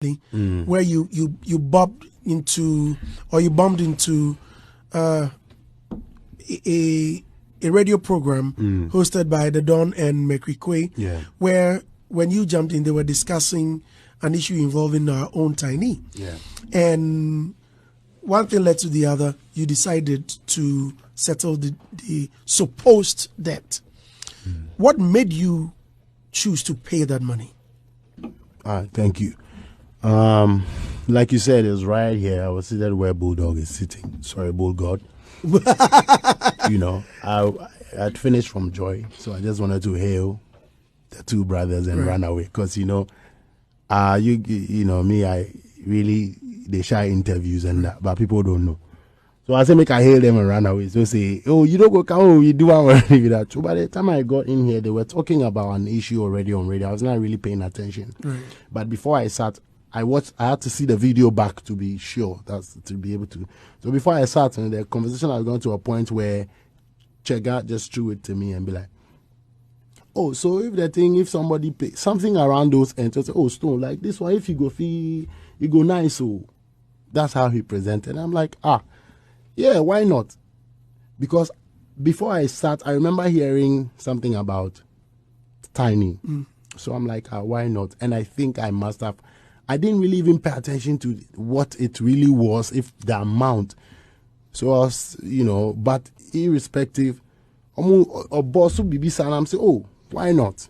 where you bumped into a radio program hosted by the Don and McRae, where when you jumped in, they were discussing an issue involving our own Tiny. And one thing led to the other. You decided to settle the supposed debt. What made you choose to pay that money? Thank you. Like you said, it's right here. I was seated where Bulldog is sitting. Sorry, Bulldog. I had finished from Joy, so I just wanted to hail the two brothers and run away. Because, me, I really, they shy interviews and that, but people don't know. So I said, make I hail them and run away. So say, oh, you don't go come, oh, you do already that. So by the time I got in here, they were talking about an issue already on radio. I was not really paying attention. But before I sat, I had to see the video back to be sure, to be able to. So before I sat, and the conversation was going to a point where Chega just threw it to me and be like, oh, so if somebody pay something around those ends, say, oh, Stone, like this one, if you go fee, you go nice. So that's how he presented. I'm like, yeah, why not? Because before I sat, I remember hearing something about Tiny. So I'm like, why not? And I think I must have. I didn't really even pay attention to what it really was, if the amount. So I was, but irrespective, a boss would be saying, I'm saying, oh, why not?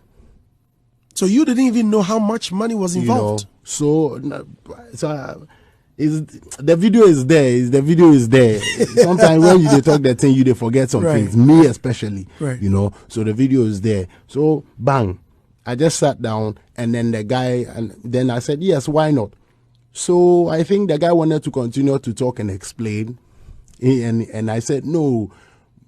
So you didn't even know how much money was involved? The video is there. The video is there. Sometimes when you talk that thing, you forget some things. Me especially, So the video is there. So bang. I just sat down, and then the guy, and then I said, yes, why not? So I think the guy wanted to continue to talk and explain. And I said, no,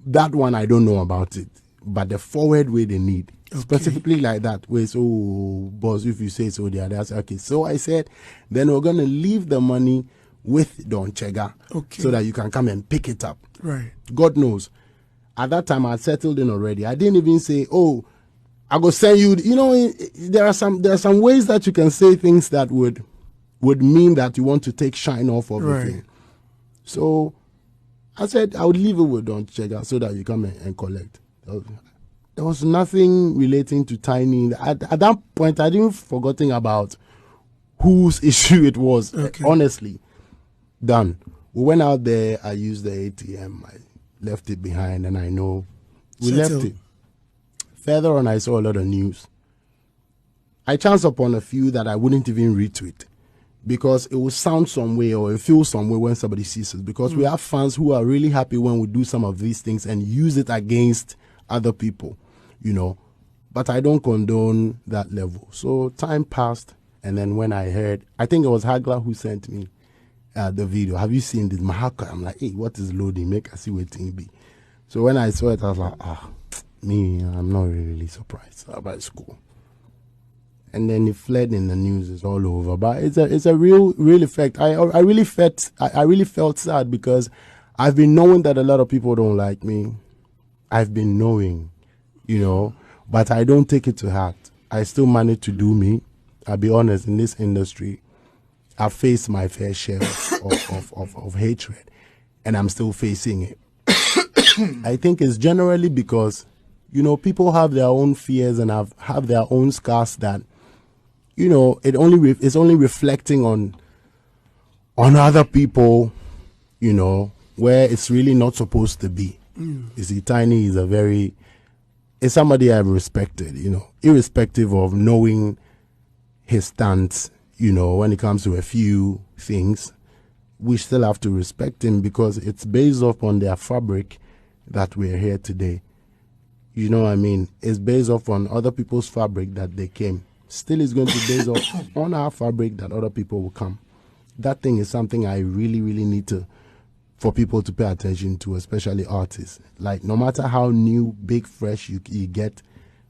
that one I don't know about it. But the forward way they need, specifically like that, where it's, oh, boss, if you say so, the other. Okay. So I said, then we're going to leave the money with Don Chega so that you can come and pick it up. Right. God knows. At that time, I settled in already. I didn't even say, oh, I go send you. There are some ways that you can say things that would mean that you want to take shine off of the thing. So I said I would leave it with Don Chega so that you come and collect. There was nothing relating to Tiny. At that point, I didn't forgetting about whose issue it was. Honestly, done. We went out there. I used the ATM. I left it behind, and I know we left it. Further on, I saw a lot of news. I chanced upon a few that I wouldn't even retweet because it will sound some way or it feels some way when somebody sees it. Because we have fans who are really happy when we do some of these things and use it against other people, But I don't condone that level. So time passed, and then when I heard, I think it was Hagler who sent me the video. Have you seen this? Mahaka? I'm like, hey, what is loading? Make us see what it be. So when I saw it, I was like, I'm not really surprised about school. And then it fled in the news. It's all over. But it's a real effect. I really felt sad because I've been knowing that a lot of people don't like me. I've been knowing, but I don't take it to heart. I still manage to do me. I'll be honest, in this industry, I've faced my fair share of hatred, and I'm still facing it. I think it's generally because people have their own fears and have their own scars that, it's only reflecting on other people, where it's really not supposed to be. You see, Tiny is it's somebody I've respected, irrespective of knowing his stance, when it comes to a few things, we still have to respect him because it's based off on their fabric that we're here today. You know what I mean? It's based off on other people's fabric that they came. Still is going to be based off on our fabric that other people will come. That thing is something I really, really need for people to pay attention to, especially artists. Like, no matter how new, big, fresh you get,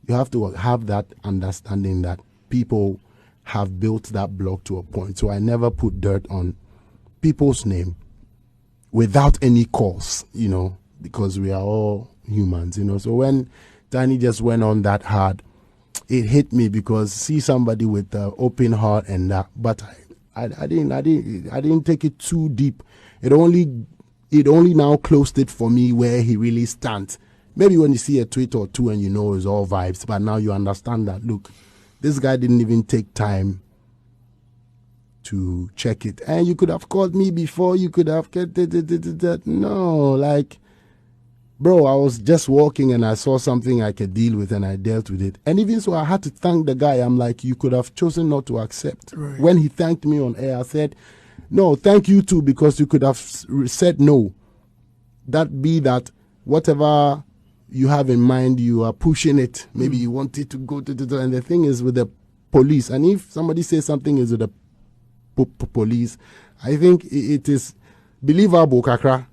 you have to have that understanding that people have built that block to a point. So I never put dirt on people's name without any cause, because we are all humans, So when Tiny just went on that hard, it hit me because see somebody with an open heart and that, but I didn't take it too deep. It only now closed it for me where he really stands. Maybe when you see a tweet or two and you know it's all vibes, but now you understand that, look, this guy didn't even take time to check it. And you could have called me before, you could have no, like, bro, I was just walking and I saw something I could deal with and I dealt with it. And even so, I had to thank the guy. I'm like, you could have chosen not to accept. Right. When he thanked me on air, I said, no, thank you too, because you could have said no. That be that whatever you have in mind, you are pushing it. Maybe you want it to go to, and the thing is with the police. And if somebody says something is with the police, I think it is believable, Kakra,